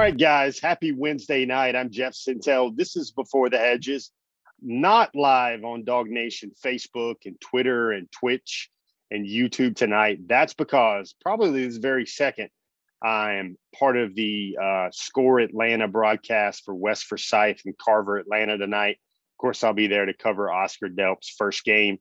right, guys. Happy Wednesday night. I'm Jeff Sintel. This is Before the Hedges, not live on Dog Nation Facebook and Twitter and Twitch and YouTube tonight. That's because probably this very second, I am part of the Score Atlanta broadcast for West Forsyth and Carver, Atlanta tonight. Of course, I'll be there to cover Oscar Delp's first game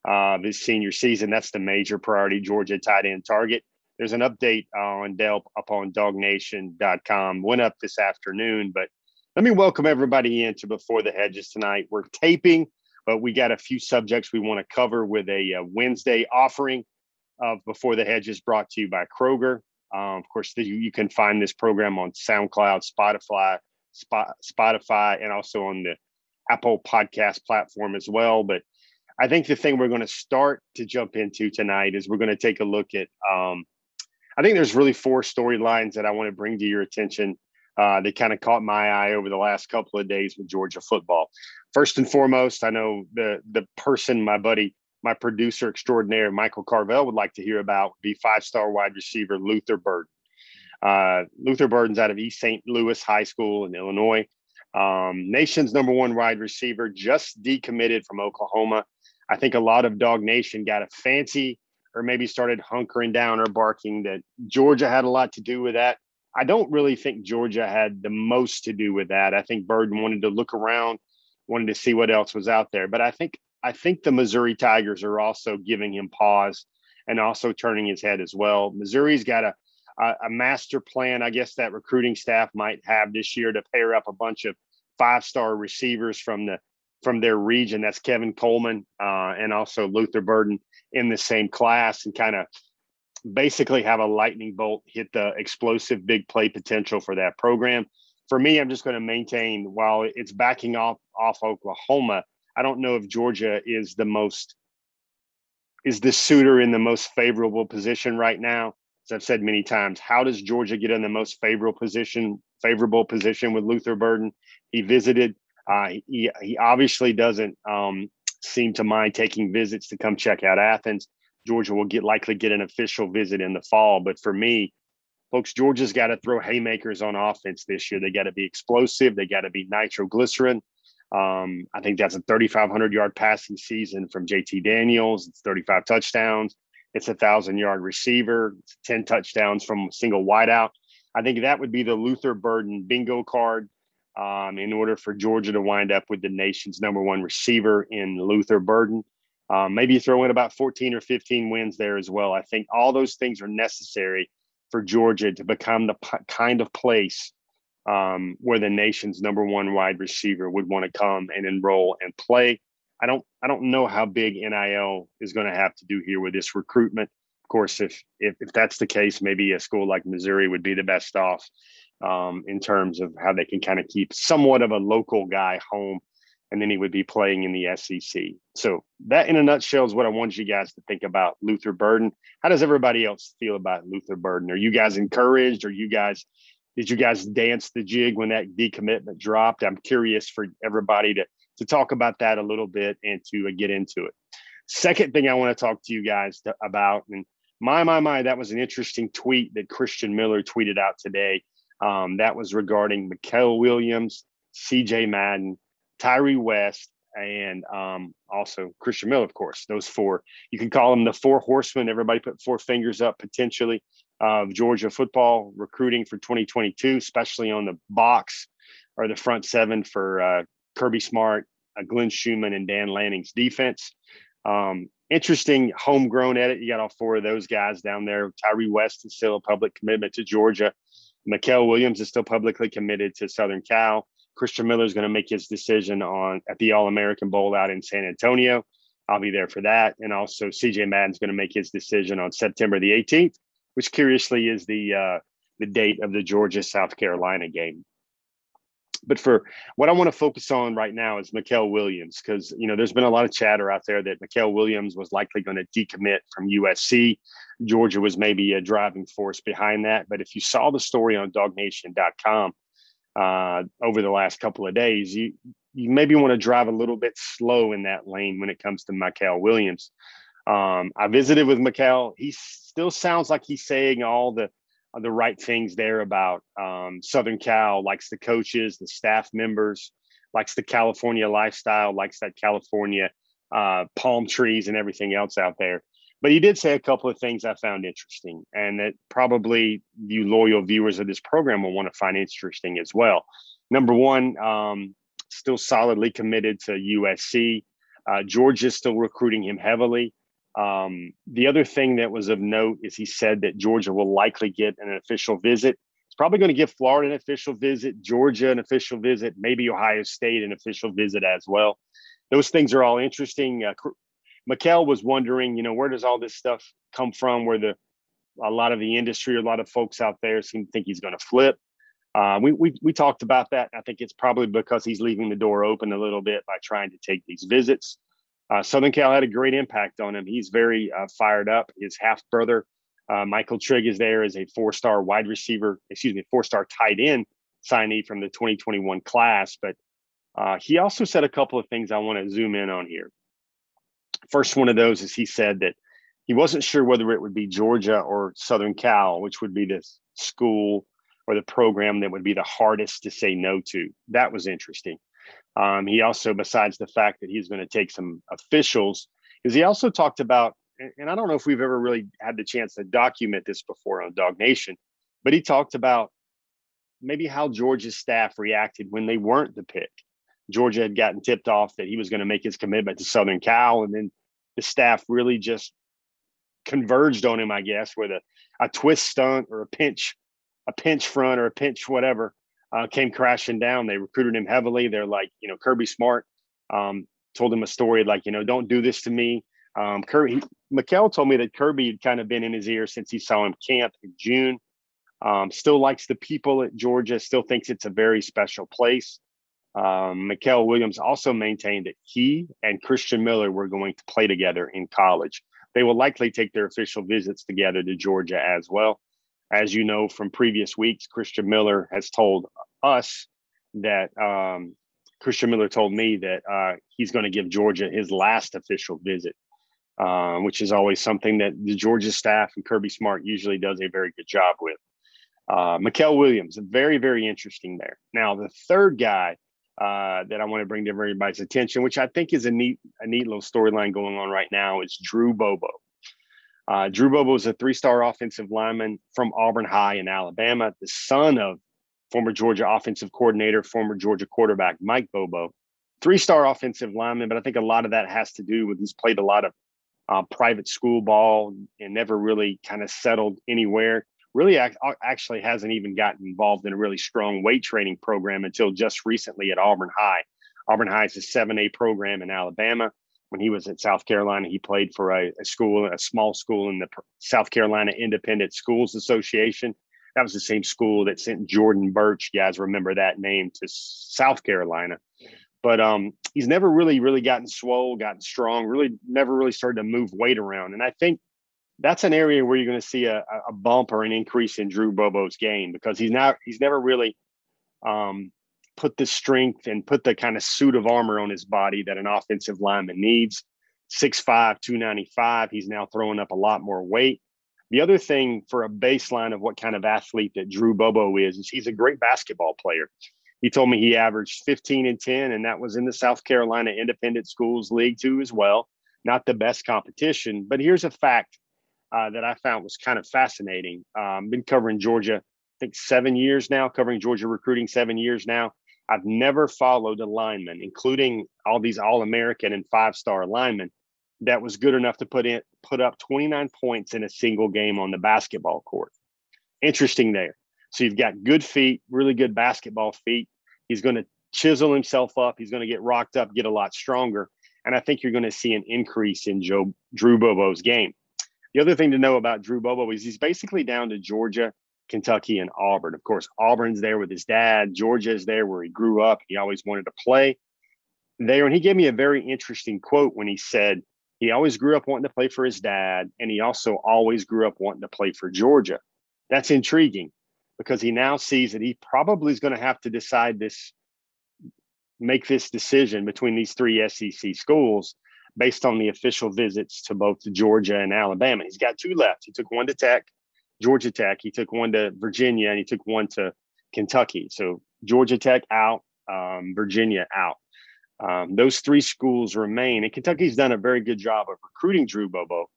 of his senior season. That's the major priority, Georgia tight end target. There's an update on Delp up on dognation.com. Went up this afternoon, but let me welcome everybody into Before the Hedges tonight. We're taping, but we got a few subjects we want to cover with a Wednesday offering of Before the Hedges brought to you by Kroger. Of course, you can find this program on SoundCloud, Spotify, and also on the Apple podcast platform as well. But I think the thing we're going to start to jump into tonight is we're going to take a look at I think there's really four storylines that I want to bring to your attention that kind of caught my eye over the last couple of days with Georgia football. First and foremost, I know the person, my buddy, my producer extraordinaire, Michael Carvel, would like to hear about would be five-star wide receiver Luther Burden. Luther Burden's out of East St. Louis High School in Illinois. Nation's number one wide receiver, just decommitted from Oklahoma. I think a lot of Dog Nation got a fancy or maybe started hunkering down or barking that Georgia had a lot to do with that. I don't really think Georgia had the most to do with that. I think Burden wanted to look around, wanted to see what else was out there. But I think the Missouri Tigers are also giving him pause and also turning his head as well. Missouri's got a master plan, I guess, that recruiting staff might have this year to pair up a bunch of five-star receivers from their region. That's Kevin Coleman and also Luther Burden in the same class, and kind of basically have a lightning bolt hit the explosive big play potential for that program. For me, I'm just going to maintain while it's backing off Oklahoma, I don't know if Georgia is the suitor in the most favorable position right now. As I've said many times, how does Georgia get in the most favorable position with Luther Burden? He visited. He obviously doesn't seem to mind taking visits to come check out Athens. Georgia will likely get an official visit in the fall. But for me, folks, Georgia's got to throw haymakers on offense this year. They got to be explosive. They got to be nitroglycerin. I think that's a 3,500-yard passing season from JT Daniels. It's 35 touchdowns. It's a 1,000-yard receiver. It's 10 touchdowns from a single wideout. I think that would be the Luther Burden bingo card in order for Georgia to wind up with the nation's number one receiver in Luther Burden. Maybe throw in about 14 or 15 wins there as well. I think all those things are necessary for Georgia to become the kind of place where the nation's number one wide receiver would want to come and enroll and play. I don't know how big NIL is going to have to do here with this recruitment. Of course, if that's the case, maybe a school like Missouri would be the best off in terms of how they can kind of keep somewhat of a local guy home, and then he would be playing in the SEC. So that in a nutshell is what I want you guys to think about Luther Burden. How does everybody else feel about Luther Burden? Are you guys encouraged? Did you guys dance the jig when that decommitment dropped? I'm curious for everybody to talk about that a little bit and to get into it. Second thing I want to talk to you guys about, and my, that was an interesting tweet that Christian Miller tweeted out today. That was regarding Mikael Williams, CJ Madden, Tyree West, and also Christian Miller, of course. Those four, you can call them the four horsemen. Everybody put four fingers up potentially of Georgia football recruiting for 2022, especially on the box or the front seven for Kirby Smart, Glenn Schumann, and Dan Lanning's defense. Interesting homegrown edit. You got all four of those guys down there. Tyree West is still a public commitment to Georgia. Mikael Williams is still publicly committed to Southern Cal. Christian Miller is going to make his decision at the All-American Bowl out in San Antonio. I'll be there for that. And also CJ Madden's going to make his decision on September the 18th, which curiously is the date of the Georgia-South Carolina game. But for what I want to focus on right now is Mikael Williams, because, there's been a lot of chatter out there that Mikael Williams was likely going to decommit from USC. Georgia was maybe a driving force behind that. But if you saw the story on dognation.com over the last couple of days, you maybe want to drive a little bit slow in that lane when it comes to Mikael Williams. I visited with Mikael. He still sounds like he's saying all the the right things there about Southern Cal, likes the coaches, the staff members, likes the California lifestyle, likes that California palm trees and everything else out there. But he did say a couple of things I found interesting, and that probably you loyal viewers of this program will want to find interesting as well. Number one, still solidly committed to USC. Georgia's still recruiting him heavily. The other thing that was of note is he said that Georgia will likely get an official visit. It's probably going to give Florida an official visit, Georgia an official visit, maybe Ohio State an official visit as well. Those things are all interesting. Mikkel was wondering, where does all this stuff come from? Where a lot of the industry, a lot of folks out there seem to think he's going to flip. We talked about that. I think it's probably because he's leaving the door open a little bit by trying to take these visits. Southern Cal had a great impact on him. He's very fired up. His half brother, Michael Trigg, is there as a four-star tight end signee from the 2021 class. But he also said a couple of things I want to zoom in on here. First one of those is he said that he wasn't sure whether it would be Georgia or Southern Cal, which would be the school or the program that would be the hardest to say no to. That was interesting. He also, besides the fact that he's going to take some officials, because he also talked about, and I don't know if we've ever really had the chance to document this before on Dog Nation, but he talked about maybe how Georgia's staff reacted when they weren't the pick. Georgia had gotten tipped off that he was going to make his commitment to Southern Cal, and then the staff really just converged on him, I guess, with a twist stunt or a pinch front or a pinch whatever came crashing down. They recruited him heavily. They're like, Kirby Smart told him a story like, don't do this to me. Mikkel told me that Kirby had kind of been in his ear since he saw him camp in June. Still likes the people at Georgia, still thinks it's a very special place. Mikkel Williams also maintained that he and Christian Miller were going to play together in college. They will likely take their official visits together to Georgia as well. As you know from previous weeks, Christian Miller has told us that Christian Miller told me that he's going to give Georgia his last official visit, which is always something that the Georgia staff and Kirby Smart usually does a very good job with. Mikkel Williams, very, very interesting there. Now, the third guy that I want to bring to everybody's attention, which I think is a neat little storyline going on right now, is Drew Bobo. Drew Bobo is a three-star offensive lineman from Auburn High in Alabama, the son of former Georgia offensive coordinator, former Georgia quarterback Mike Bobo. Three-star offensive lineman, but I think a lot of that has to do with he's played a lot of private school ball and never really kind of settled anywhere. Really actually hasn't even gotten involved in a really strong weight training program until just recently at Auburn High. Auburn High is a 7A program in Alabama. When he was at South Carolina, he played for a small school in the South Carolina Independent Schools Association. That was the same school that sent Jordan Birch, you guys remember that name, to South Carolina. But he's never really gotten swole, gotten strong, really never really started to move weight around. And I think that's an area where you're going to see a bump or an increase in Drew Bobo's game, because he's never really put the strength and put the kind of suit of armor on his body that an offensive lineman needs. 6'5", 295. He's now throwing up a lot more weight. The other thing for a baseline of what kind of athlete that Drew Bobo is he's a great basketball player. He told me he averaged 15 and 10, and that was in the South Carolina Independent Schools League too as well. Not the best competition, but here's a fact that I found was kind of fascinating. Been covering Georgia, I think 7 years now, covering Georgia recruiting 7 years now. I've never followed a lineman, including all these All-American and five-star linemen, that was good enough to put up 29 points in a single game on the basketball court. Interesting there. So you've got good feet, really good basketball feet. He's going to chisel himself up. He's going to get rocked up, get a lot stronger. And I think you're going to see an increase in Drew Bobo's game. The other thing to know about Drew Bobo is he's basically down to Georgia, Kentucky, and Auburn. Of course, Auburn's there with his dad. Georgia is there where he grew up. He always wanted to play there. And he gave me a very interesting quote when he said he always grew up wanting to play for his dad, and he also always grew up wanting to play for Georgia. That's intriguing because he now sees that he probably is going to have to make this decision between these three SEC schools based on the official visits to both Georgia and Alabama. He's got two left. He took one to Tech, Georgia Tech. He took one to Virginia, and he took one to Kentucky. So Georgia Tech out, Virginia out. Those three schools remain, and Kentucky's done a very good job of recruiting Drew Bobo.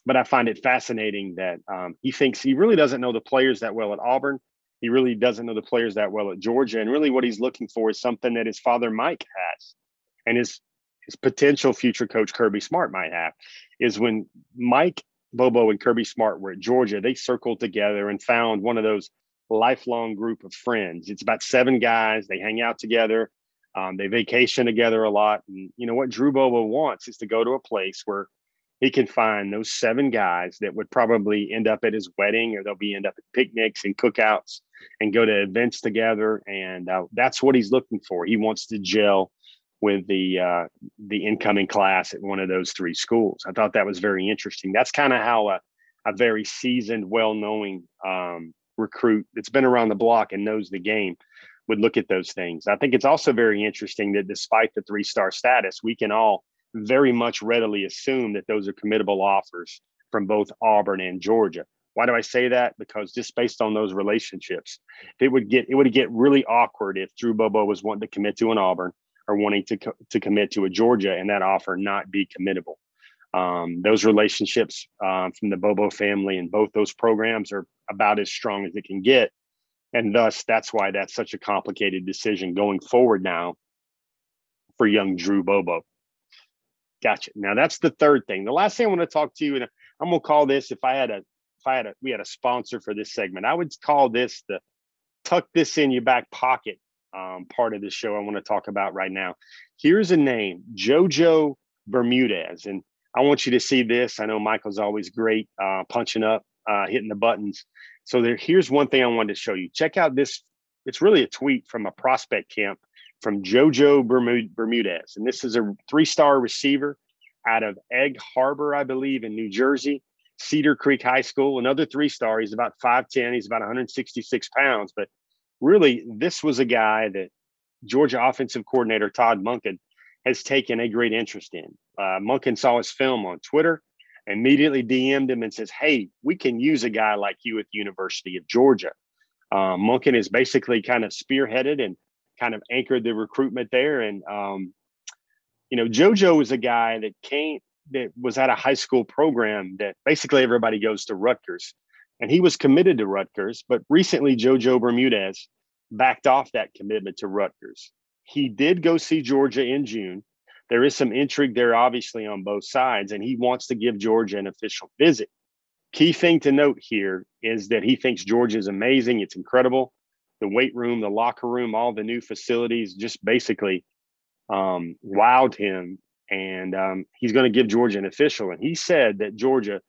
But I find it fascinating that he thinks he really doesn't know the players that well at Auburn. He really doesn't know the players that well at Georgia. And really what he's looking for is something that his father Mike has, and his potential future coach Kirby Smart might have, is when Mike Bobo and Kirby Smart were at Georgia, they circled together and found one of those lifelong group of friends. It's about 7 guys. They hang out together. They vacation together a lot. And you know what Drew Bobo wants is to go to a place where he can find those 7 guys that would probably end up at his wedding, or they'll be end up at picnics and cookouts and go to events together. And that's what he's looking for. He wants to gel with the incoming class at one of those 3 schools. I thought that was very interesting. That's kind of how a very seasoned, well-knowing recruit that's been around the block and knows the game would look at those things. I think it's also very interesting that despite the 3-star status, we can all very much readily assume that those are committable offers from both Auburn and Georgia. Why do I say that? Because just based on those relationships, it would get really awkward if Drew Bobo was wanting to commit to an Auburn or wanting to commit to a Georgia and that offer not be committable. Those relationships from the Bobo family and both those programs are about as strong as it can get. And thus, that's why that's such a complicated decision going forward now for young Drew Bobo. Gotcha. Now that's the third thing. The last thing I want to talk to you, and I'm going to call this, we had a sponsor for this segment, I would call this the tuck this in your back pocket part of the show I want to talk about right now. Here's a name, JoJo Bermudez. And I want you to see this. I know Michael's always great punching up, hitting the buttons. So here's one thing I wanted to show you. Check out this. It's really a tweet from a prospect camp from JoJo Bermudez. And this is a 3-star receiver out of Egg Harbor, I believe, in New Jersey, Cedar Creek High School, another 3-star. He's about 5'10". He's about 166 pounds. But really, this was a guy that Georgia offensive coordinator Todd Monken has taken a great interest in. Monken saw his film on Twitter, immediately DM'd him and says, hey, we can use a guy like you at the University of Georgia. Monken is basically kind of spearheaded and kind of anchored the recruitment there. And, JoJo is a guy that was at a high school program that basically everybody goes to Rutgers. And he was committed to Rutgers, but recently JoJo Bermudez backed off that commitment to Rutgers. He did go see Georgia in June. There is some intrigue there, obviously, on both sides, and he wants to give Georgia an official visit. Key thing to note here is that he thinks Georgia is amazing. It's incredible. The weight room, the locker room, all the new facilities just basically wowed him. And he's going to give Georgia an official. And he said that Georgia,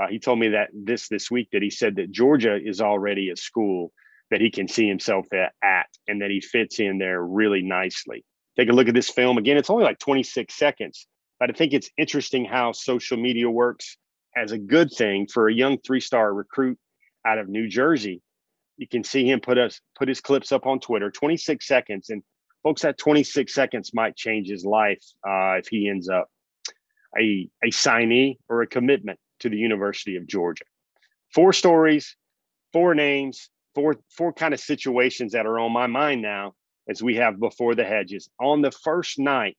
he told me that this week, that he said that Georgia is already a school that he can see himself at and that he fits in there really nicely. Take a look at this film. Again, it's only like 26 seconds, but I think it's interesting how social media works as a good thing for a young 3-star recruit out of New Jersey. You can see him put his clips up on Twitter, 26 seconds. And folks, that 26 seconds might change his life if he ends up a signee or a commitment to the University of Georgia. 4 stories, 4 names, four kind of situations that are on my mind now as we have before the hedges on the first night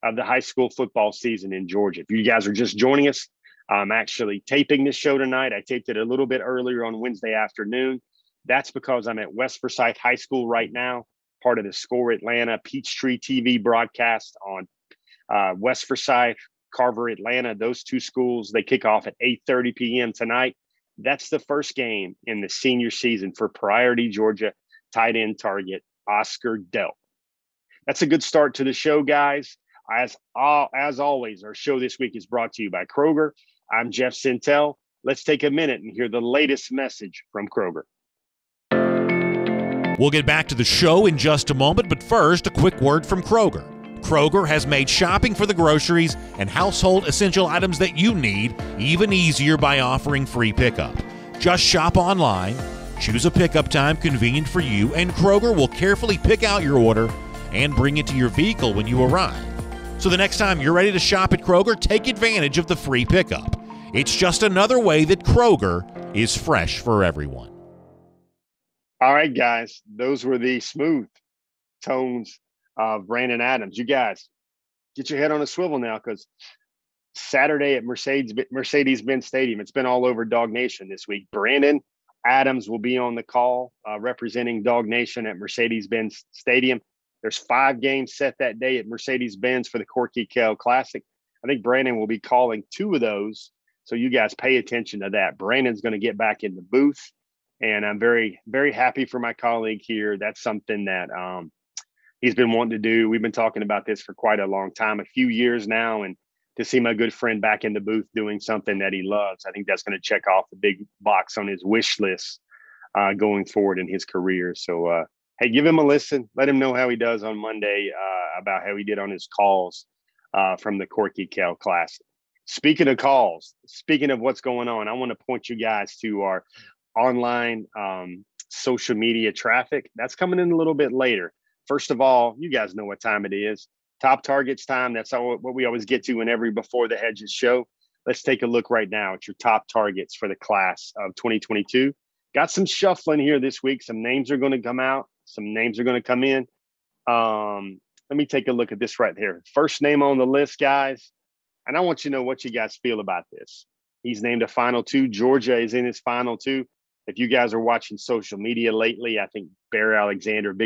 of the high school football season in Georgia. If you guys are just joining us, I'm actually taping this show tonight. I taped it a little bit earlier on Wednesday afternoon. That's because I'm at West Forsyth High School right now, part of the Score Atlanta Peachtree TV broadcast on West Forsyth, Carver, Atlanta. Those 2 schools, they kick off at 8:30 p.m. tonight. That's the first game in the senior season for Priority Georgia tight end target Oscar Delp. That's a good start to the show, guys. As always, our show this week is brought to you by Kroger. I'm Jeff Sintel. Let's take a minute and hear the latest message from Kroger. We'll get back to the show in just a moment, but first, a quick word from Kroger. Kroger has made shopping for the groceries and household essential items that you need even easier by offering free pickup. Just shop online, choose a pickup time convenient for you, and Kroger will carefully pick out your order and bring it to your vehicle when you arrive. So the next time you're ready to shop at Kroger, take advantage of the free pickup. It's just another way that Kroger is fresh for everyone. All right, guys, those were the smooth tones of Brandon Adams. You guys, get your head on a swivel now, because Saturday at Mercedes-Benz Stadium, it's been all over Dog Nation this week. Brandon Adams will be on the call representing Dog Nation at Mercedes-Benz Stadium. There's 5 games set that day at Mercedes-Benz for the Corky Kell Classic. I think Brandon will be calling 2 of those, so you guys pay attention to that. Brandon's going to get back in the booth, and I'm very, very happy for my colleague here. That's something that he's been wanting to do. We've been talking about this for quite a long time, a few years now, and to see my good friend back in the booth doing something that he loves, I think that's going to check off the big box on his wish list going forward in his career. So, hey, give him a listen. Let him know how he does on Monday about how he did on his calls from the Corky Kell Classic. Speaking of calls, speaking of what's going on, I want to point you guys to our online social media traffic. That's coming in a little bit later. First of all, you guys know what time it is. Top targets time. That's what we always get to in every Before the Hedges show. Let's take a look right now at your top targets for the class of 2022. Got some shuffling here this week. Some names are going to come out. Some names are going to come in. Let me take a look at this right here. First name on the list, guys. And I want you to know what you guys feel about this. He's named a final 2. Georgia is in his final 2. If you guys are watching social media lately, I think Big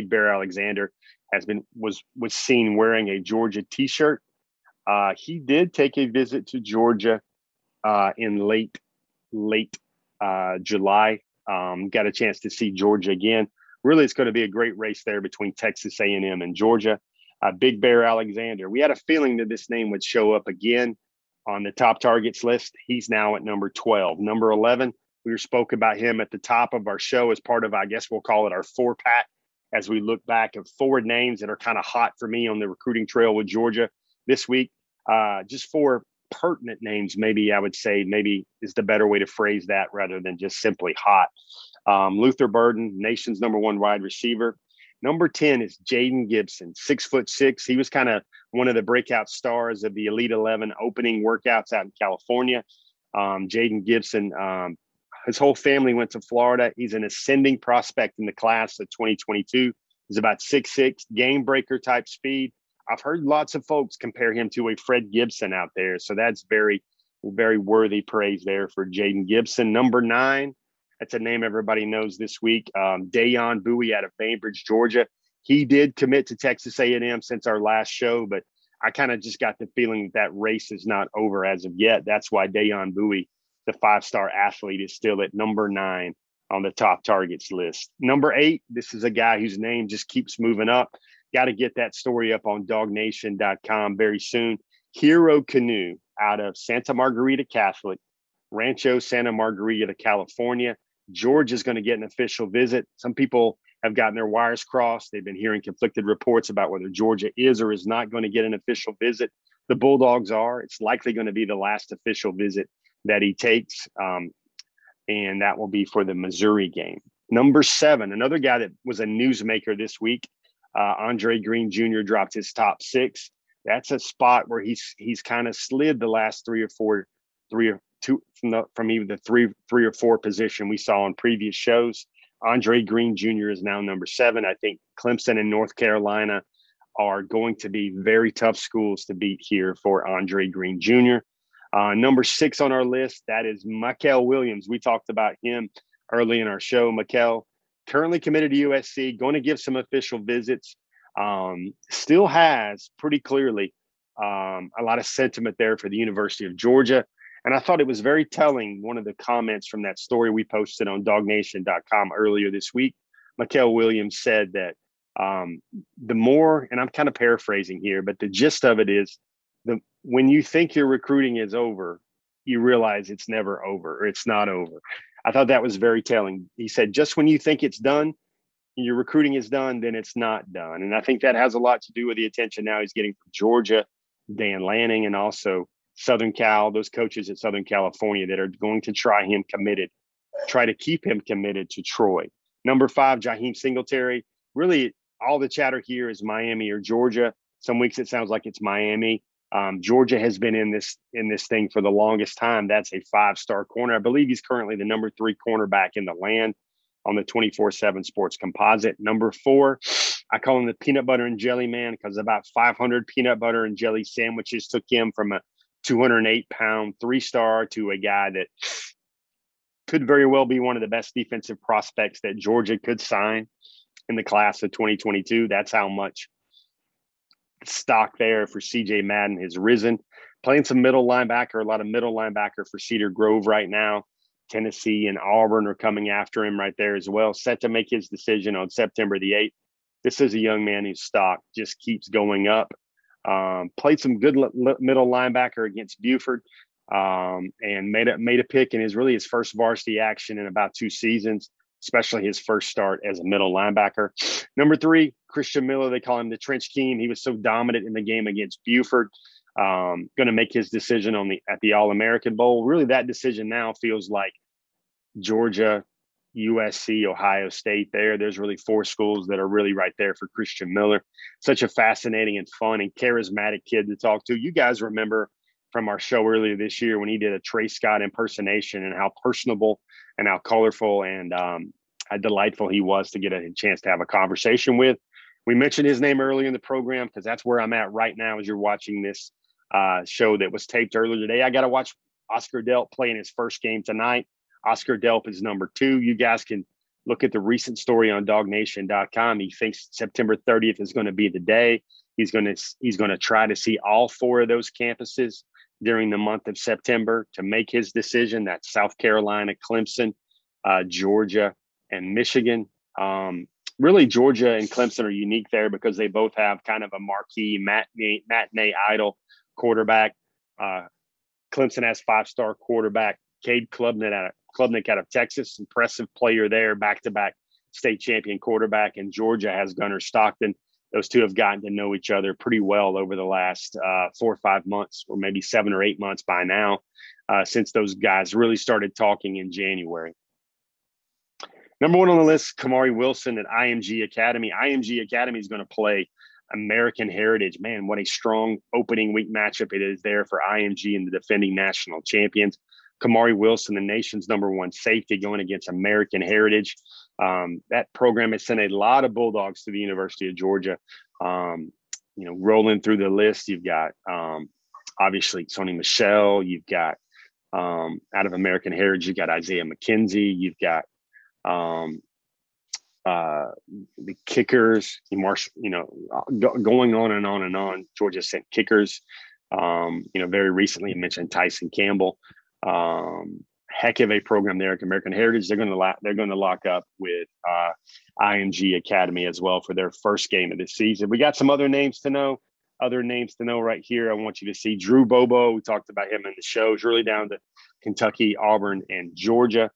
Bear Alexander was seen wearing a Georgia t-shirt. He did take a visit to Georgia in late July. Got a chance to see Georgia again. Really, it's going to be a great race there between Texas A&M and Georgia. Big Bear Alexander. We had a feeling that this name would show up again on the top targets list. He's now at number 12. Number 11, we spoke about him at the top of our show as part of, I guess we'll call it our 4-pack, as we look back at forward names that are kind of hot for me on the recruiting trail with Georgia this week. Just 4 pertinent names, maybe I would say, maybe is the better way to phrase that rather than just simply hot. Luther Burden, nation's number 1 wide receiver. Number 10 is Jaden Gibson, 6'6". He was kind of one of the breakout stars of the Elite 11 opening workouts out in California. Jaden Gibson, his whole family went to Florida. He's an ascending prospect in the class of 2022. He's about 6'6", game breaker type speed. I've heard lots of folks compare him to a Fred Gibson out there. So that's very, very worthy praise there for Jaden Gibson. Number 9, that's a name everybody knows this week. Dayon Bowie out of Bainbridge, Georgia. He did commit to Texas A&M since our last show, but I kind of just got the feeling that race is not over as of yet. That's why Dayon Bowie, the 5-star athlete, is still at number 9 on the top targets list. Number 8, this is a guy whose name just keeps moving up. Got to get that story up on dognation.com very soon. Hero Canoe out of Santa Margarita Catholic, Rancho Santa Margarita, California. George is going to get an official visit. Some people have gotten their wires crossed. They've been hearing conflicted reports about whether Georgia is or is not going to get an official visit. The Bulldogs are. It's likely going to be the last official visit that he takes, and that will be for the Missouri game. Number 7, another guy that was a newsmaker this week, Andre Green Jr. dropped his top 6. That's a spot where he's kind of slid the last 3 or 2 from even the 3 or 4 position we saw on previous shows. Andre Green Jr. is now number 7. I think Clemson and North Carolina are going to be very tough schools to beat here for Andre Green Jr. Number 6 on our list, that is Mikel Williams. We talked about him early in our show. Mikel, currently committed to USC, going to give some official visits. Still has pretty clearly a lot of sentiment there for the University of Georgia. And I thought it was very telling, one of the comments from that story we posted on dognation.com earlier this week. Mikel Williams said that the more, and I'm kind of paraphrasing here, but the gist of it is, when you think your recruiting is over, you realize it's never over, or it's not over. I thought that was very telling. He said, just when you think it's done, your recruiting is done, then it's not done. And I think that has a lot to do with the attention now he's getting from Georgia, Dan Lanning, and also Southern Cal, those coaches at Southern California that are going to try to keep him committed to Troy. Number 5, Jaheim Singletary. Really, all the chatter here is Miami or Georgia. Some weeks it sounds like it's Miami. Georgia has been in this thing for the longest time. That's a 5-star corner. I believe he's currently the number 3 cornerback in the land on the 24/7 Sports Composite. Number 4, I call him the peanut butter and jelly man because about 500 peanut butter and jelly sandwiches took him from a 208-pound 3-star to a guy that could very well be one of the best defensive prospects that Georgia could sign in the class of 2022. That's how much stock there for C.J. Madden has risen. Playing some middle linebacker, a lot of middle linebacker for Cedar Grove right now. Tennessee and Auburn are coming after him right there as well, set to make his decision on September the 8th. This is a young man whose stock just keeps going up. Played some good middle linebacker against Buford and made a pick in his first varsity action in about 2 seasons, especially his first start as a middle linebacker. Number 3, Christian Miller, they call him the Trench King. He was so dominant in the game against Buford. Going to make his decision at the All-American Bowl. Really, that decision now feels like Georgia, USC, Ohio State there. There's really 4 schools that are really right there for Christian Miller. Such a fascinating and fun and charismatic kid to talk to. You guys remember from our show earlier this year when he did a Trey Scott impersonation and how personable and how colorful and how delightful he was to get a chance to have a conversation with. We mentioned his name earlier in the program because that's where I'm at right now as you're watching this show that was taped earlier today. I got to watch Oscar Delp play in his first game tonight. Oscar Delp is number 2. You guys can look at the recent story on dognation.com. He thinks September 30th is going to be the day. He's going to try to see all 4 of those campuses during the month of September to make his decision. That's South Carolina, Clemson, Georgia, and Michigan. Really, Georgia and Clemson are unique there because they both have kind of a marquee matinee idol quarterback. Clemson has 5-star quarterback Cade Klubnik out of Texas, impressive player there, back-to-back state champion quarterback. And Georgia has Gunnar Stockton. Those two have gotten to know each other pretty well over the last 4 or 5 months, or maybe 7 or 8 months by now, since those guys really started talking in January. Number 1 on the list, Kamari Wilson at IMG Academy. IMG Academy is going to play American Heritage. Man, what a strong opening week matchup it is there for IMG and the defending national champions. Kamari Wilson, the nation's number 1 safety, going against American Heritage. That program has sent a lot of Bulldogs to the University of Georgia. Rolling through the list, you've got obviously Sony Michel. You've got out of American Heritage, you've got Isaiah McKenzie. You've got the kickers, going on and on and on. Georgia sent kickers. Very recently you mentioned Tyson Campbell. Heck of a program there at American Heritage. They're going to lock up with IMG Academy as well for their first game of the season. We got some other names to know. Right here. I want you to see Drew Bobo. We talked about him in the show. It's really down to Kentucky, Auburn, and Georgia.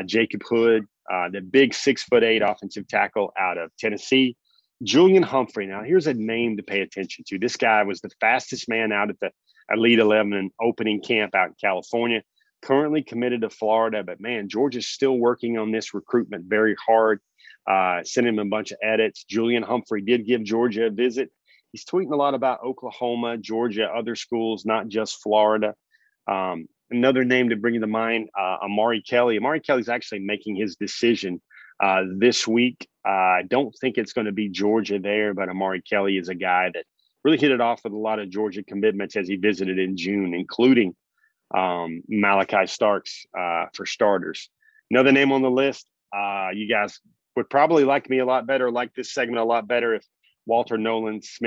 Jacob Hood, the big 6'8" offensive tackle out of Tennessee. Julian Humphrey. Now, here's a name to pay attention to. This guy was the fastest man out at the Elite 11 opening camp out in California. Currently committed to Florida, but man, Georgia's still working on this recruitment very hard. Sent him a bunch of edits. Julian Humphrey did give Georgia a visit. He's tweeting a lot about Oklahoma, Georgia, other schools, not just Florida. Another name to bring to mind, Amari Kelly. Amari Kelly's actually making his decision this week. I don't think it's going to be Georgia there, but Amari Kelly is a guy that really hit it off with a lot of Georgia commitments as he visited in June, including Malachi Starks for starters. Another name on the list, you guys would probably like me a lot better, like this segment a lot better if Walter Nolan's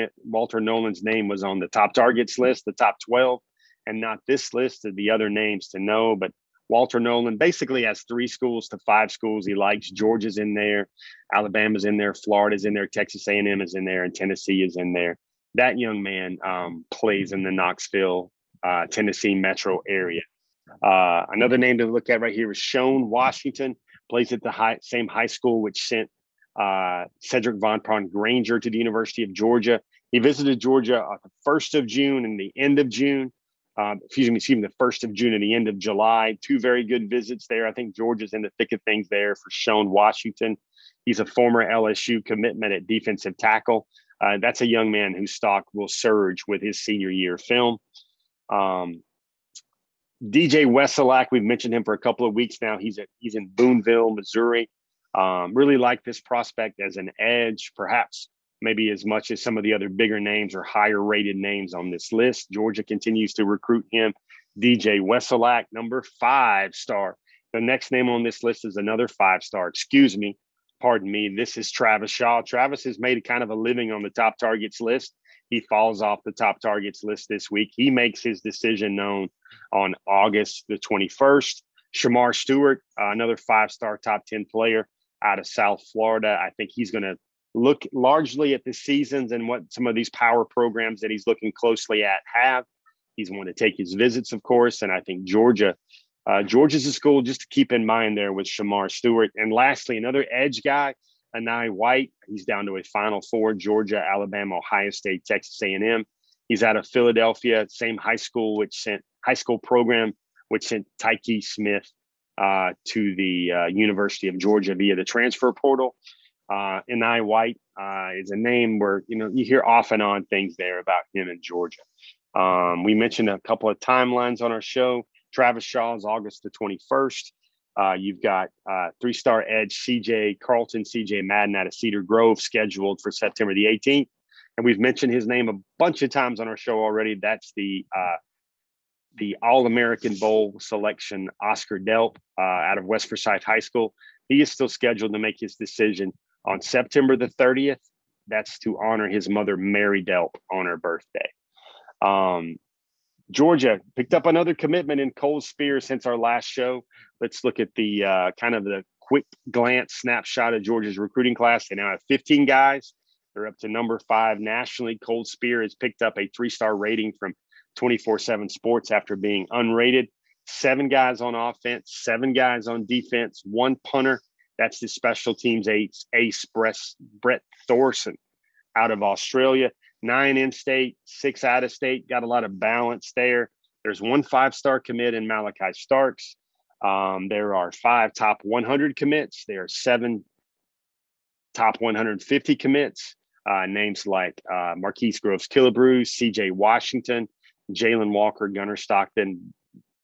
name was on the top targets list, the top 12, and not this list of the other names to know. But Walter Nolan basically has 3 schools to 5 schools he likes. Georgia's in there, Alabama's in there, Florida's in there, Texas A&M is in there, and Tennessee is in there. That young man plays in the Knoxville, Tennessee metro area. Another name to look at right here is Shone Washington, plays at the same high school which sent Cedric Von Pron Granger to the University of Georgia. He visited Georgia on the 1st of June and the end of June. The 1st of June and the end of July. 2 very good visits there. I think Georgia's in the thick of things there for Shone Washington. He's a former LSU commitment at defensive tackle. That's a young man whose stock will surge with his senior year film. DJ Wesolak, we've mentioned him for a couple of weeks now. He's in Boonville, Missouri. Really like this prospect as an edge, perhaps maybe as much as some of the other bigger names or higher rated names on this list. Georgia continues to recruit him. DJ Wesolak, number 5-star. The next name on this list is another 5-star. Pardon me. This is Travis Shaw. Travis has made kind of a living on the top targets list. He falls off the top targets list this week. He makes his decision known on August the 21st. Shamar Stewart, another 5-star top 10 player out of South Florida. I think he's going to look largely at the seasons and what some of these power programs that he's looking closely at have. He's going to take his visits, of course. And I think Georgia's a school just to keep in mind there with Shamar Stewart. And lastly, another edge guy, Anai White. He's down to a Final Four: Georgia, Alabama, Ohio State, Texas A&M. He's out of Philadelphia, same high school program which sent Tyke Smith to the University of Georgia via the transfer portal. Anai White is a name where you hear off and on things there about him in Georgia. We mentioned a couple of timelines on our show. Travis Shaw is August the 21st. You've got 3-star edge CJ Madden out of Cedar Grove scheduled for September the 18th. And we've mentioned his name a bunch of times on our show already. That's the All-American Bowl selection, Oscar Delp out of West Forsyth High School. He is still scheduled to make his decision on September the 30th. That's to honor his mother, Mary Delp, on her birthday. Georgia picked up another commitment in Cole Spears since our last show. Let's look at the kind of the quick glance snapshot of Georgia's recruiting class. They now have 15 guys. They're up to number 5 nationally. Cole Spears has picked up a 3-star rating from 24/7 Sports after being unrated. 7 guys on offense, 7 guys on defense, 1 punter. That's the special teams ace Brett Thorson out of Australia. 9 in-state, 6 out-of-state. Got a lot of balance there. There's 1 5-star commit in Malachi Starks. There are 5 top 100 commits. There are 7 top 150 commits. Names like Marquise Groves Killebrew, C.J. Washington, Jalen Walker, Gunnar Stockton,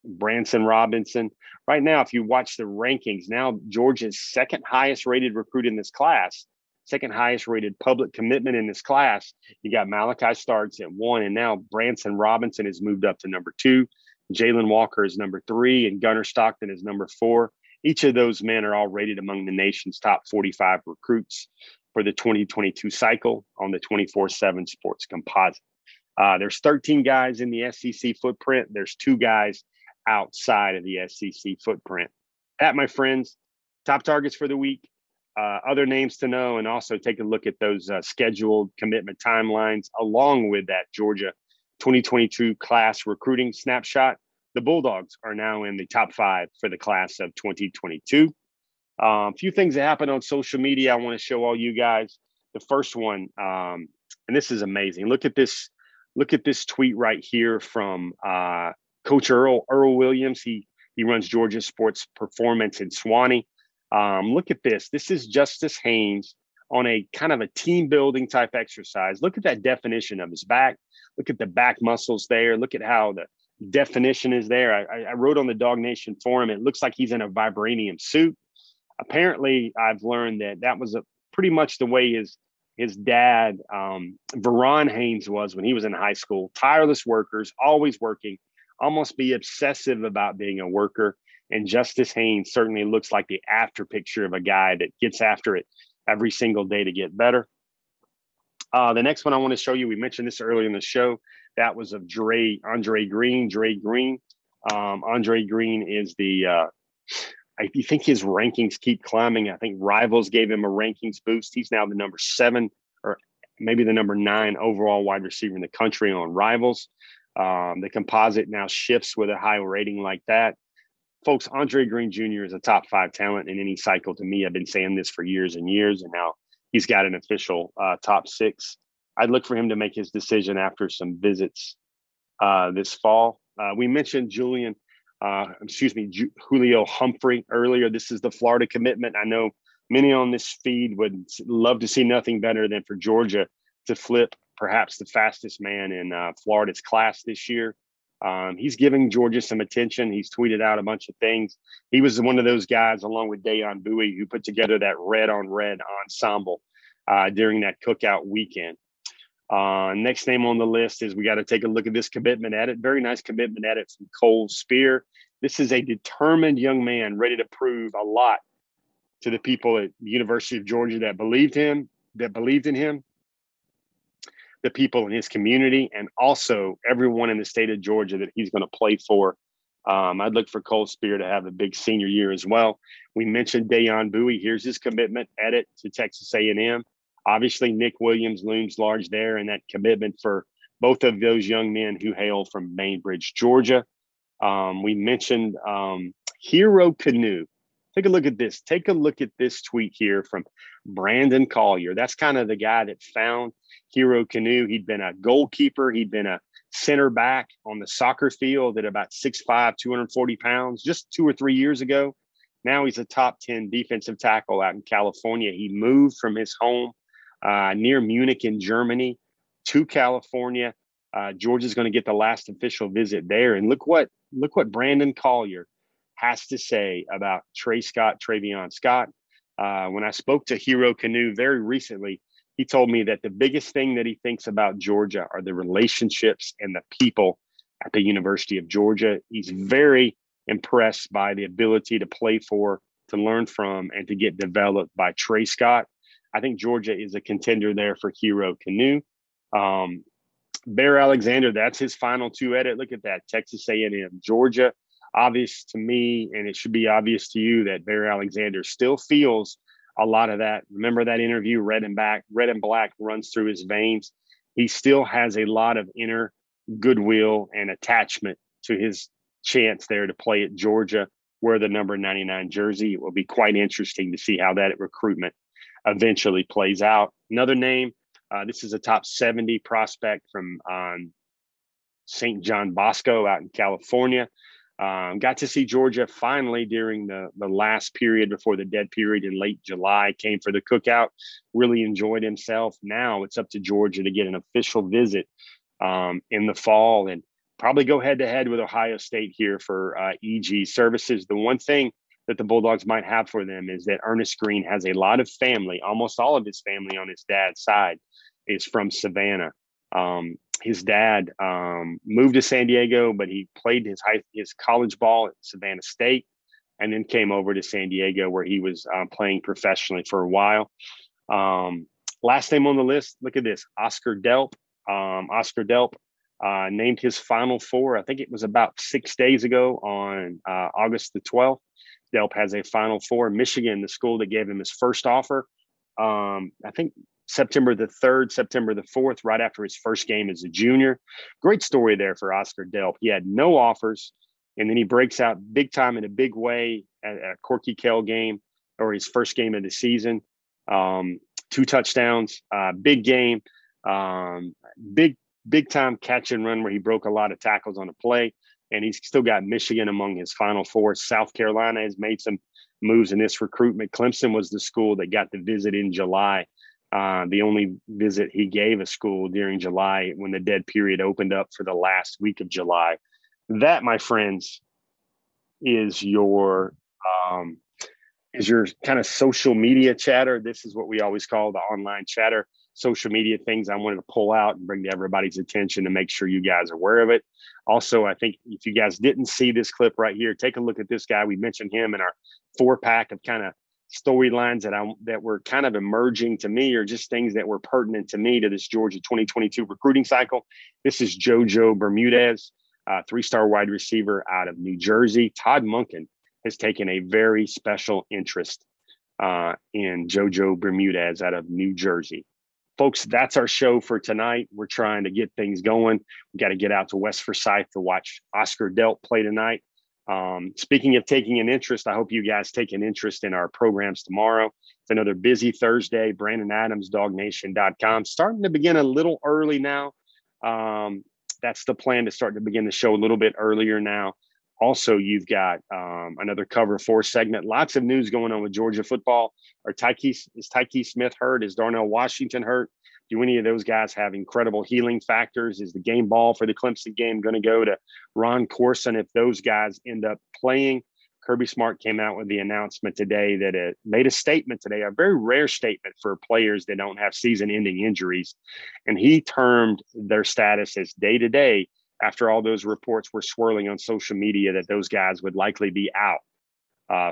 Branson Robinson. Right now, if you watch the rankings, now Georgia's second highest rated recruit in this class, second highest rated public commitment in this class. You got Malachi Starks at 1, and now Branson Robinson has moved up to number 2. Jalen Walker is number 3, and Gunnar Stockton is number 4. Each of those men are all rated among the nation's top 45 recruits for the 2022 cycle on the 24/7 Sports Composite. There's 13 guys in the SEC footprint. There's 2 guys outside of the SEC footprint. That, my friends, top targets for the week. Other names to know, and also take a look at those scheduled commitment timelines along with that Georgia 2022 class recruiting snapshot. The Bulldogs are now in the top 5 for the class of 2022. A few things that happened on social media I want to show all you guys. The first one, and this is amazing. Look at this tweet right here from Coach Earl Williams. He runs Georgia Sports Performance in Swanee. Look at this. This is Justice Haynes on a kind of a team building type exercise. Look at that definition of his back. Look at the back muscles there. Look at how the definition is there. I wrote on the Dog Nation forum, it looks like he's in a vibranium suit. Apparently, I've learned that was pretty much the way his dad, Veron Haynes, was when he was in high school. Tireless workers, always working, almost be obsessive about being a worker. And Justice Haynes certainly looks like the after picture of a guy that gets after it every single day to get better. The next one I want to show you, we mentioned this earlier in the show, that was of Andre Green. Andre Green is I think his rankings keep climbing. I think Rivals gave him a rankings boost. He's now the number 7 or maybe the number 9 overall wide receiver in the country on Rivals. The composite now shifts with a high rating like that. Folks, Andre Green Jr. is a top 5 talent in any cycle to me. I've been saying this for years and years, and now he's got an official top 6. I'd look for him to make his decision after some visits this fall. We mentioned Julio Humphrey earlier. This is the Florida commitment. I know many on this feed would love to see nothing better than for Georgia to flip perhaps the fastest man in Florida's class this year. He's giving Georgia some attention. He's tweeted out a bunch of things. He was one of those guys, along with Dayon Bowie, who put together that red on red ensemble during that cookout weekend. Next name on the list is, we got to take a look at this commitment edit. Very nice commitment edit from Cole Spear. This is a determined young man ready to prove a lot to the people at the University of Georgia that believed in him, the people in his community, and also everyone in the state of Georgia that he's going to play for. I'd look for Cole Spear to have a big senior year as well. We mentioned Dayon Bowie. Here's his commitment edit to Texas A&M. Obviously, Nick Williams looms large there, and that commitment for both of those young men who hail from Bainbridge, Georgia. We mentioned Hero Canoe. Take a look at this. Take a look at this tweet here from Brandon Collier. That's kind of the guy that found Hero Canoe. He'd been a goalkeeper. He'd been a center back on the soccer field at about 6'5", 240 pounds just 2 or 3 years ago. Now he's a top 10 defensive tackle out in California. He moved from his home near Munich in Germany to California. Georgia's going to get the last official visit there. And look what Brandon Collier has to say about Travion Scott. When I spoke to Hero Canoe very recently, he told me that the biggest thing that he thinks about Georgia are the relationships and the people at the University of Georgia. He's very impressed by the ability to play for, to learn from, and to get developed by Trey Scott. I think Georgia is a contender there for Hero Canoe. Bear Alexander, that's his final 2 edit. Look at that, Texas A&M, Georgia. Obvious to me, and it should be obvious to you, that Bear Alexander still feels a lot of that. Remember that interview, red and black runs through his veins. He still has a lot of inner goodwill and attachment to his chance there to play at Georgia, wear the number 99 jersey. It will be quite interesting to see how that recruitment eventually plays out. Another name, this is a top 70 prospect from St. John Bosco out in California. Got to see Georgia finally during the last period before the dead period in late July. Came for the cookout, really enjoyed himself. Now it's up to Georgia to get an official visit in the fall and probably go head-to-head with Ohio State here for EG services. The one thing that the Bulldogs might have for them is that Ernest Green has a lot of family. Almost all of his family on his dad's side is from Savannah. His dad moved to San Diego, but he played his college ball at Savannah State and then came over to San Diego, where he was playing professionally for a while. Last name on the list, look at this, Oscar Delp. Oscar Delp named his Final Four. I think it was about 6 days ago on August the 12th. Delp has a Final Four. Michigan, the school that gave him his first offer, I think September the 3rd, September the 4th, right after his first game as a junior. Great story there for Oscar Delp. He had no offers, and then he breaks out big time in a big way at a Corky Kell game, or his first game of the season. 2 touchdowns, big game, big time catch and run where he broke a lot of tackles on a play. And he's still got Michigan among his Final Four. South Carolina has made some moves in this recruitment. Clemson was the school that got the visit in July. The only visit he gave a school during July when the dead period opened up for the last week of July. That, my friends, is your kind of social media chatter. This is what we always call the online chatter, social media things I wanted to pull out and bring to everybody's attention to make sure you guys are aware of it. Also, I think if you guys didn't see this clip right here, take a look at this guy. We mentioned him in our 4-pack of kind of storylines that were kind of emerging to me, or just things that were pertinent to me to this Georgia 2022 recruiting cycle. This is JoJo Bermudez, 3-star wide receiver out of New Jersey. Todd Monken has taken a very special interest in JoJo Bermudez out of New Jersey. Folks, that's our show for tonight. We're trying to get things going. We got to get out to West Forsyth to watch Oscar Delp play tonight. Speaking of taking an interest, I hope you guys take an interest in our programs tomorrow. It's another busy Thursday. Brandon Adams, DogNation.com. Starting to begin a little early now. That's the plan, to start to begin the show a little bit earlier now. Also, you've got another Cover 4 segment. Lots of news going on with Georgia football. Is Tyke Smith hurt? Is Darnell Washington hurt? Do any of those guys have incredible healing factors? Is the game ball for the Clemson game going to go to Ron Corson if those guys end up playing? Kirby Smart came out with the announcement today that it made a statement today, a very rare statement for players that don't have season-ending injuries. And he termed their status as day-to-day after all those reports were swirling on social media that those guys would likely be out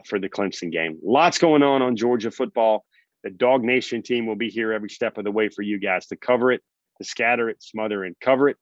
for the Clemson game. Lots going on Georgia football. The Dog Nation team will be here every step of the way for you guys to cover it, to scatter it, smother, and cover it.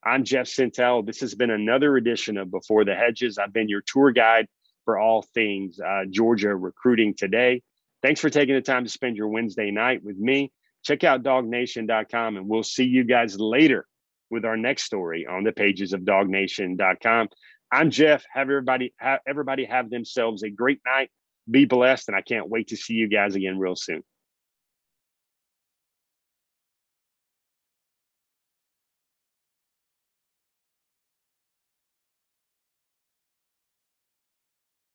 I'm Jeff Sintel. This has been another edition of Before the Hedges. I've been your tour guide for all things Georgia recruiting today. Thanks for taking the time to spend your Wednesday night with me. Check out dognation.com, and we'll see you guys later with our next story on the pages of dognation.com. I'm Jeff. Have everybody have themselves a great night. Be blessed, and I can't wait to see you guys again real soon.